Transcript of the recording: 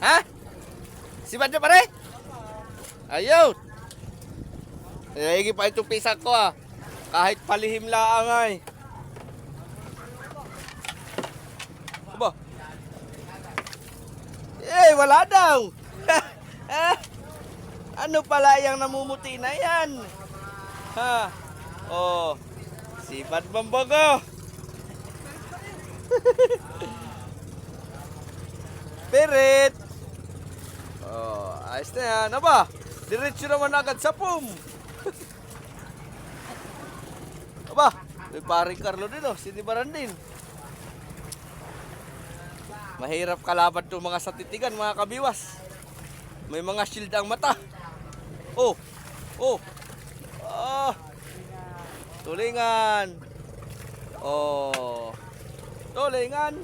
Ha? Si Badya pare? Ayun. Higi pa itong pisak ko ah. Kahit palihim laang ay. Aba. Wala daw. Ano pala yung namumuti na yan? Ha? Oh. Sipad Bambago. Pirit. Oh, ayos na yan. Aba, diretso naman agad sa pum. Aba, may paring Carlo din oh, sinibaran din. Mahirap kalaban itong mga satitigan, mga kabiwas. May mga shield ang mata. Oh, oh, ah, tulingan. Oh, tulingan.